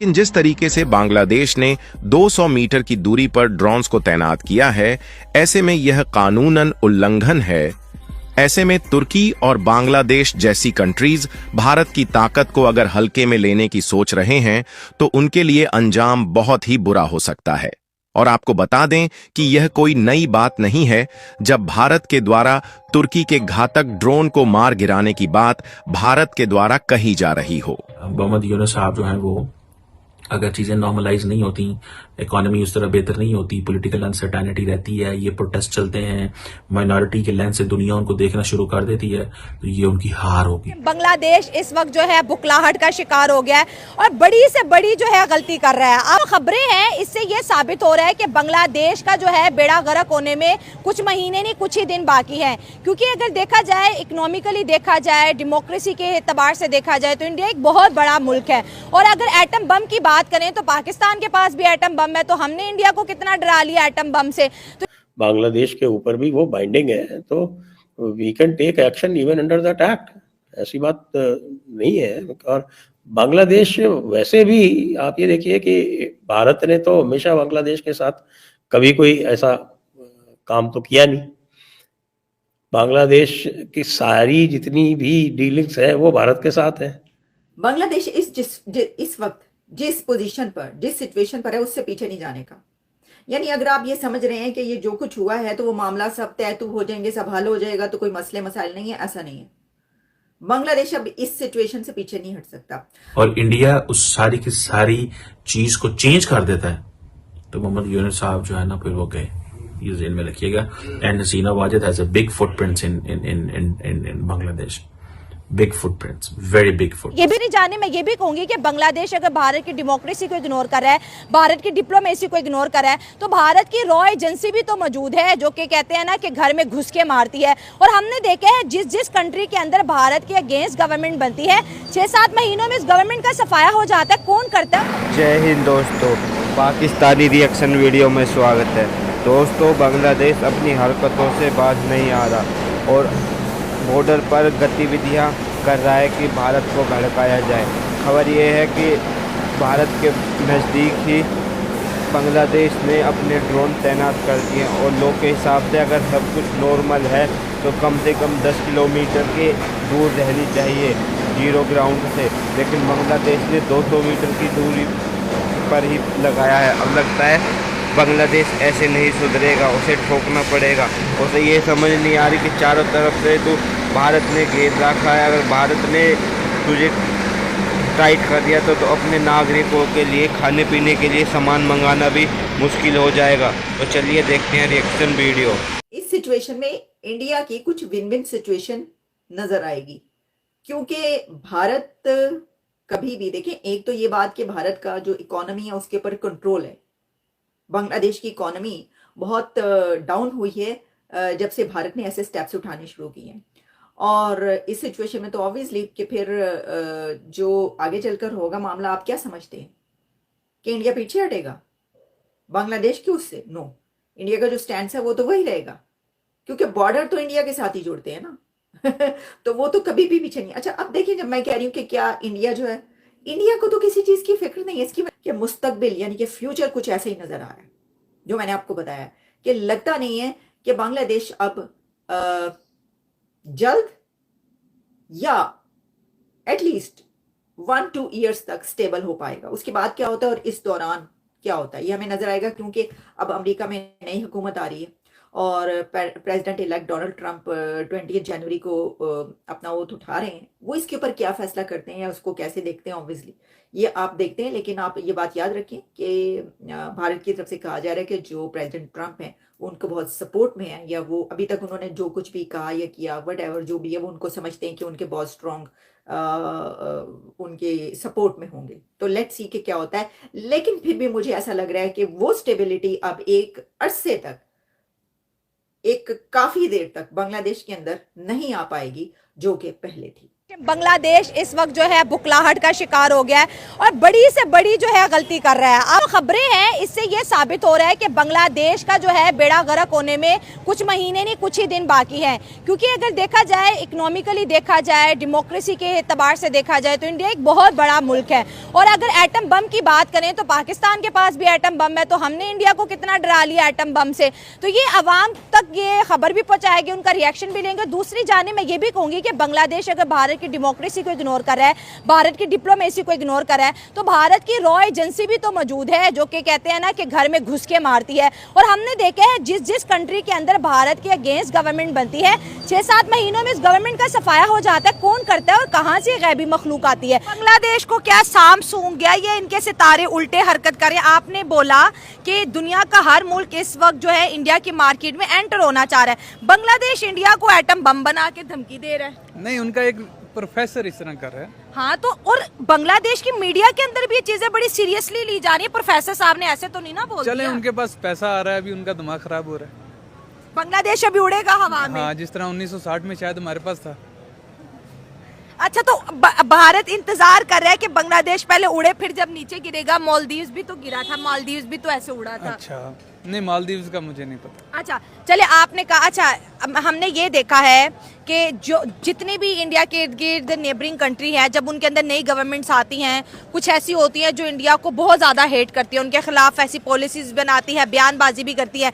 लेकिन जिस तरीके से बांग्लादेश ने 200 मीटर की दूरी पर ड्रोन्स को तैनात किया है, ऐसे में यह कानूनन उल्लंघन है। ऐसे में तुर्की और बांग्लादेश जैसी कंट्रीज भारत की ताकत को अगर हल्के में लेने की सोच रहे हैं, तो उनके लिए अंजाम बहुत ही बुरा हो सकता है। और आपको बता दें कि यह कोई नई बात नहीं है, जब भारत के द्वारा तुर्की के घातक ड्रोन को मार गिराने की बात भारत के द्वारा कही जा रही हो। मोहम्मद यूनुस साहब जो हैं वो अगर चीजें नॉर्मलाइज नहीं होती, इकोनॉमी उस तरह बेहतर नहीं होती, पॉलिटिकल अनसर्टेनिटी रहती है, ये प्रोटेस्ट चलते हैं, माइनॉरिटी के लेंस से दुनिया उनको देखना शुरू कर देती है, तो ये उनकी हार होगी। बांग्लादेश इस वक्त जो है बुखलाहट का शिकार हो गया है और बड़ी से बड़ी जो है गलती कर रहा है। अब खबरें हैं, इससे ये साबित हो रहा है कि बांग्लादेश का जो है बेड़ा गर्क होने में कुछ महीने नहीं कुछ ही दिन बाकी है। क्योंकि अगर देखा जाए, इकोनॉमिकली देखा जाए, डेमोक्रेसी के एतबार से देखा जाए, तो इंडिया एक बहुत बड़ा मुल्क है। और अगर एटम बम की बात करें तो पाकिस्तान के पास भी एटम बम है, तो हमने इंडिया को कितना डरा लिया एटम बम से। तो बांग्लादेश के ऊपर भी वो बाइंडिंग है, तो we can take action even under that act, ऐसी बात नहीं है। और बांग्लादेश वैसे भी आप ये देखिए कि भारत ने तो हमेशा बांग्लादेश के साथ कभी कोई ऐसा काम तो किया नहीं। बांग्लादेश की सारी जितनी भी डीलिंग्स है वो भारत के साथ है। बांग्लादेश इस वक्त जिस पोजीशन पर, जिस सिचुएशन पर है, उससे पीछे नहीं जाने का। यानी अगर आप ये समझ रहे हैं कि ये जो कुछ हुआ है तो वो मामला सब तय तो हो जाएंगे, सब हल हो जाएगा, तो कोई मसले मसाइल नहीं है, ऐसा नहीं है। बांग्लादेश अब इस सिचुएशन से पीछे नहीं हट सकता। और इंडिया उस सारी की सारी चीज को चेंज कर देता है, तो मोहम्मद यूनुस साहब जो है ना फिर वो गए, ये ज़हन में रखिएगा। And Hasina Wajid has a big footprints in Bangladesh, big footprints, very big footprints. ये भी नहीं जाने, मैं ये भी कहूंगी कि बांग्लादेश अगर भारत की डेमोक्रेसी को इग्नोर कर रहा है, भारत की डिप्लोमेसी को इग्नोर कर रहा है, तो भारत की रॉ एजेंसी भी तो मौजूद है, जो कि कहते हैं ना कि घर में घुस के मारती है। और हमने देखा है जिस जिस कंट्री के अंदर भारत के अगेंस्ट गवर्नमेंट बनती है, 6-7 महीनों में इस गवर्नमेंट का सफाया हो जाता है। कौन करता है? जय हिंद दोस्तों, पाकिस्तानी रिएक्शन वीडियो में स्वागत है। दोस्तों, बांग्लादेश अपनी हरकतों से बाज नहीं आ रहा और बॉर्डर पर गतिविधियां कर रहा है कि भारत को भड़काया जाए। खबर ये है कि भारत के नज़दीक ही बांग्लादेश ने अपने ड्रोन तैनात कर दिए और लोग के हिसाब से अगर सब कुछ नॉर्मल है तो कम से कम 10 किलोमीटर के दूर रहनी चाहिए जीरो ग्राउंड से, लेकिन बांग्लादेश ने 200 मीटर की दूरी पर ही लगाया है। अब लगता है बांग्लादेश ऐसे नहीं सुधरेगा, उसे ठोकना पड़ेगा। उसे ये समझ नहीं आ रही कि चारों तरफ से तो भारत ने घेर रखा है, अगर भारत ने तुझे टाइट कर दिया तो अपने नागरिकों के लिए खाने पीने के लिए सामान मंगाना भी मुश्किल हो जाएगा। तो चलिए देखते हैं रिएक्शन वीडियो। इस सिचुएशन में इंडिया की कुछ विन विन सिचुएशन नजर आएगी, क्योंकि भारत कभी भी देखें, एक तो ये बात कि भारत का जो इकोनॉमी है उसके ऊपर कंट्रोल है। बांग्लादेश की इकोनॉमी बहुत डाउन हुई है जब से भारत ने ऐसे स्टेप्स उठाने शुरू किए हैं। और इस सिचुएशन में तो ऑब्वियसली कि फिर जो आगे चलकर होगा मामला, आप क्या समझते हैं कि इंडिया पीछे हटेगा बांग्लादेश की उससे? नो, इंडिया का जो स्टैंड है वो तो वही रहेगा, क्योंकि बॉर्डर तो इंडिया के साथ ही जुड़ते हैं ना। तो वो तो कभी भी पीछे नहीं। अच्छा, अब देखिए, जब मैं कह रही हूँ कि क्या इंडिया जो है, इंडिया को तो किसी चीज की फिक्र नहीं है, इसकी कि मुस्तकबिल यानी कि फ्यूचर कुछ ऐसे ही नजर आ रहा है, जो मैंने आपको बताया कि लगता नहीं है कि बांग्लादेश अब जल्द या एटलीस्ट 1-2 ईयर्स तक स्टेबल हो पाएगा। उसके बाद क्या होता है और इस दौरान क्या होता है, ये हमें नजर आएगा, क्योंकि अब अमेरिका में नई हुकूमत आ रही है और प्रेसिडेंट इलेक्ट डोनाल्ड ट्रंप 20 जनवरी को अपना ओथ उठा रहे हैं। वो इसके ऊपर क्या फैसला करते हैं या उसको कैसे देखते हैं, ऑब्वियसली ये आप देखते हैं। लेकिन आप ये बात याद रखें कि भारत की तरफ से कहा जा रहा है कि जो प्रेसिडेंट ट्रंप हैं वो उनको बहुत सपोर्ट में है, या वो अभी तक उन्होंने जो कुछ भी कहा या किया, वट एवर जो भी है, वो उनको समझते हैं कि उनके बहुत स्ट्रॉन्ग उनके सपोर्ट में होंगे। तो लेट्स सी कि क्या होता है। लेकिन फिर भी मुझे ऐसा लग रहा है कि वो स्टेबिलिटी अब एक अरसे तक, एक काफी देर तक बांग्लादेश के अंदर नहीं आ पाएगी जो कि पहले थी। बांग्लादेश इस वक्त जो है बुकलाहट का शिकार हो गया है और बड़ी से बड़ी जो है गलती कर रहा है। अब खबरें हैं, इससे ये साबित हो रहा है कि बांग्लादेश का जो है बेड़ा गर्क होने में कुछ महीने नहीं कुछ ही दिन बाकी हैं। क्योंकि अगर देखा जाए, इकोनॉमिकली देखा जाए, डेमोक्रेसी के एतबार से देखा जाए तो इंडिया एक बहुत बड़ा मुल्क है। और अगर एटम बम की बात करें तो पाकिस्तान के पास भी एटम बम है, तो हमने इंडिया को कितना डरा लिया एटम बम से। तो ये अवाम तक ये खबर भी पहुंचाएगी, उनका रिएक्शन भी लेंगे। दूसरी जाने मैं ये भी कहूंगी कि बांग्लादेश अगर भारत की डेमोक्रेसी को इग्नोर कर रहा है, भारत की डिप्लोमेसी को इग्नोर कर रहा है, तो भारत की रॉ एजेंसी भी तो मौजूद है जो कि कहते हैं ना कि घर में घुस के मारती है। और हमने देखा है जिस जिस कंट्री के अंदर भारत के अगेंस्ट गवर्नमेंट बनती है, 6-7 महीनों में इस गवर्नमेंट का सफाया हो जाता है। कौन करता है और कहां से गैबी मखलूक आती है? बांग्लादेश को क्या साम सूंघ गया, ये इनके सितारे उल्टे हरकत कर रहे हैं। आपने बोला कि दुनिया का हर मुल्क इस वक्त जो है इंडिया की मार्केट में एंटर होना चाह रहा है। बांग्लादेश इंडिया को एटम बम बना के धमकी दे रहा है। नहीं, उनका एक प्रोफेसर इस तरह कर रहा है। हाँ, तो और बांग्लादेश की मीडिया के अंदर भी ये चीजें बड़ी सीरियसली ली जा रही है। प्रोफेसर साहब ने ऐसे तो नहीं ना बोल चले, दिया। उनके पास पैसा आ रहा है, अभी उनका दिमाग खराब हो रहा है। बांग्लादेश अभी उड़ेगा हवा में। हाँ, जिस तरह 1960 में शायद हमारे पास था। अच्छा, तो भारत इंतजार कर रहा है कि बांग्लादेश पहले उड़े फिर जब नीचे गिरेगा। मालदीव्स भी तो गिरा था, मालदीव्स भी तो ऐसे उड़ा था। अच्छा, नहीं, मालदीव्स का मुझे नहीं पता। अच्छा चले, आपने कहा, अच्छा हमने ये देखा है कि जो जितनी भी इंडिया के इर्द गिर्द नेबरिंग कंट्री है, जब उनके अंदर नई गवर्नमेंट्स आती हैं, कुछ ऐसी होती हैं जो इंडिया को बहुत ज़्यादा हेट करती है, उनके खिलाफ ऐसी पॉलिसीज बनाती है, बयानबाजी भी करती है।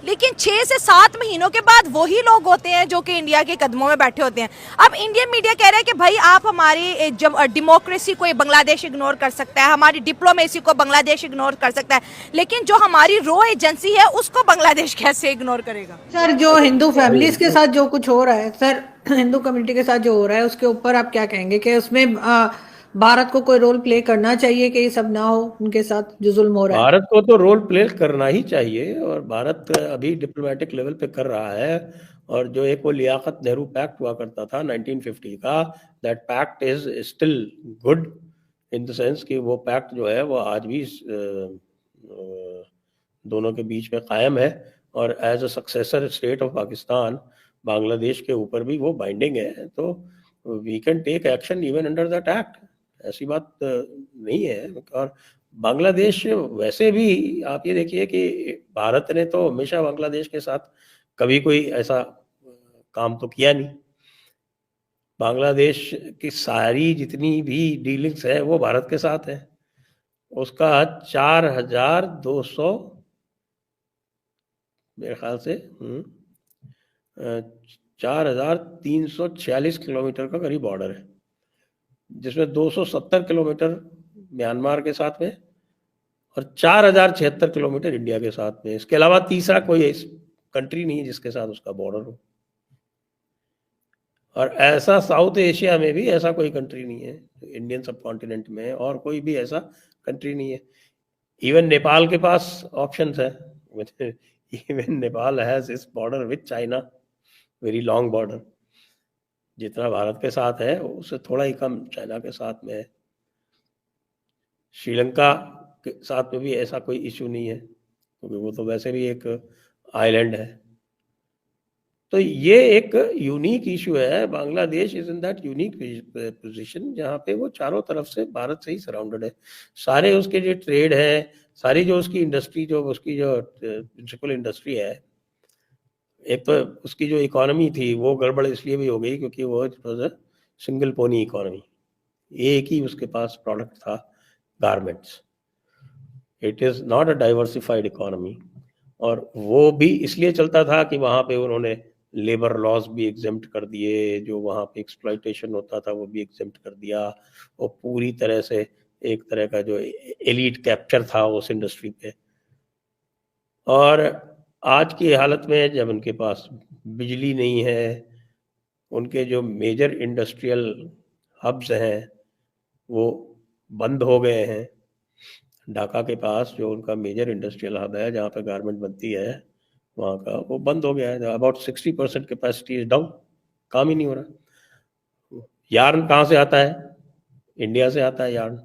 लेकिन 6 से 7 महीनों के बाद वही लोग होते हैं जो कि इंडिया के कदमों में बैठे होते हैं। अब इंडियन मीडिया कह रहा है कि भाई आप हमारी डेमोक्रेसी को बांग्लादेश इग्नोर कर सकता है, हमारी डिप्लोमेसी को बांग्लादेश इग्नोर कर सकता है, लेकिन जो हमारी रॉ एजेंसी है उसको बांग्लादेश कैसे इग्नोर करेगा? सर, जो हिंदू फैमिलीज के साथ जो कुछ हो रहा है, सर हिंदू कम्युनिटी के साथ जो हो रहा है, उसके ऊपर आप क्या कहेंगे कि उसमें भारत को कोई रोल प्ले करना चाहिए कि ये सब ना हो, उनके साथ जो जुल्म हो रहा है? भारत को तो रोल प्ले करना ही चाहिए और भारत अभी डिप्लोमेटिक लेवल पे कर रहा है। और जो एक वो लियाकत नेहरू पैक्ट हुआ करता था 1950 का, that pact is still good in the sense कि वो पैक्ट जो है वो आज भी दोनों के बीच में कायम है। और as a successor state of Pakistan, Bangladesh के ऊपर भी वो बाइंडिंग है। तो we can take action even under that act, ऐसी बात नहीं है। और बांग्लादेश वैसे भी आप ये देखिए कि भारत ने तो हमेशा बांग्लादेश के साथ कभी कोई ऐसा काम तो किया नहीं। बांग्लादेश की सारी जितनी भी डीलिंग्स है वो भारत के साथ है। उसका 4,200 मेरे ख्याल से 4,346 किलोमीटर का करीब बॉर्डर है, जिसमें 270 किलोमीटर म्यांमार के साथ में और 4,076 किलोमीटर इंडिया के साथ में। इसके अलावा तीसरा कोई कंट्री नहीं है जिसके साथ उसका बॉर्डर हो। और ऐसा साउथ एशिया में भी ऐसा कोई कंट्री नहीं है, इंडियन सब कॉन्टिनेंट में और कोई भी ऐसा कंट्री नहीं है। इवन नेपाल के पास ऑप्शंस है। इवन नेपाल हैज इस border with China, very long border, जितना भारत के साथ है उससे थोड़ा ही कम चाइना के साथ में है। श्रीलंका के साथ में भी ऐसा कोई इशू नहीं है क्योंकि वो तो वैसे भी एक आइलैंड है। तो ये एक यूनिक इशू है। Bangladesh is in that unique position जहाँ पे वो चारों तरफ से भारत से ही सराउंडेड है। सारे उसके जो ट्रेड है, सारी जो उसकी इंडस्ट्री, जो उसकी जो प्रिंसिपल इंडस्ट्री है, एक तो उसकी जो इकोनॉमी थी वो गड़बड़ इसलिए भी हो गई क्योंकि वो सिंगल पोनी इकोनॉमी, एक ही उसके पास प्रोडक्ट था, garments. It is not a diversified economy. और वो भी इसलिए चलता था कि वहाँ पे उन्होंने लेबर लॉज भी एग्जेम्प्ट कर दिए, जो वहाँ पे एक्सप्लॉइटेशन होता था वो भी एग्जेम्प्ट कर दिया। और पूरी तरह से एक तरह का जो एलीट कैप्चर था उस इंडस्ट्री पे। और आज की हालत में जब उनके पास बिजली नहीं है, उनके जो मेजर इंडस्ट्रियल हब्स हैं वो बंद हो गए हैं। ढाका के पास जो उनका मेजर इंडस्ट्रियल हब है जहाँ पे गारमेंट बनती है, वहाँ का वो बंद हो गया है। अबाउट 60% कैपेसिटी इज डाउन, काम ही नहीं हो रहा। यार्न कहाँ से आता है? इंडिया से आता है यार्न।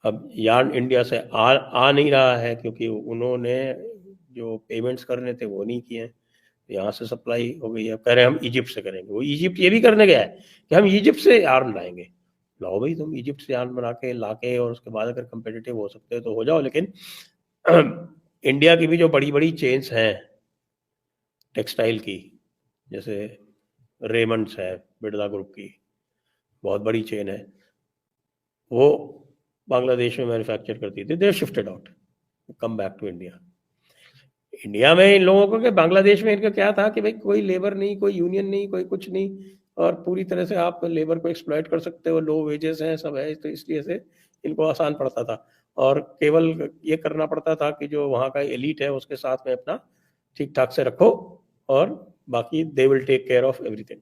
अब यार्न इंडिया से आ नहीं रहा है क्योंकि उन्होंने जो पेमेंट्स करने थे वो नहीं किए। यहाँ से सप्लाई हो गई है, कह रहे हैं हम इजिप्ट से करेंगे। वो इजिप्ट ये भी करने गया है कि हम इजिप्ट से आर्म लाएंगे। लाओ भाई, तुम इजिप्ट से आर्म बना के लाके और उसके बाद अगर कंपेटिटिव हो सकते हो तो हो जाओ, लेकिन इंडिया की भी जो बड़ी बड़ी चेन्स हैं टेक्सटाइल की, जैसे रेमंड्स है, बिरला ग्रुप की बहुत बड़ी चेन है, वो बांग्लादेश में मैन्युफैक्चर करती थी। They shifted out, come back to India. India में इन लोगों को, कि बांग्लादेश में इनका क्या था कि भाई कोई लेबर नहीं, कोई यूनियन नहीं, कोई कुछ नहीं, और पूरी तरह से आप लेबर को एक्सप्लॉइट कर सकते हो, लो वेजेस हैं, सब है, तो इसलिए से इनको आसान पड़ता था। और केवल ये करना पड़ता था कि जो वहाँ का एलीट है उसके साथ में अपना ठीक ठाक से रखो, और बाकी they will take care of everything.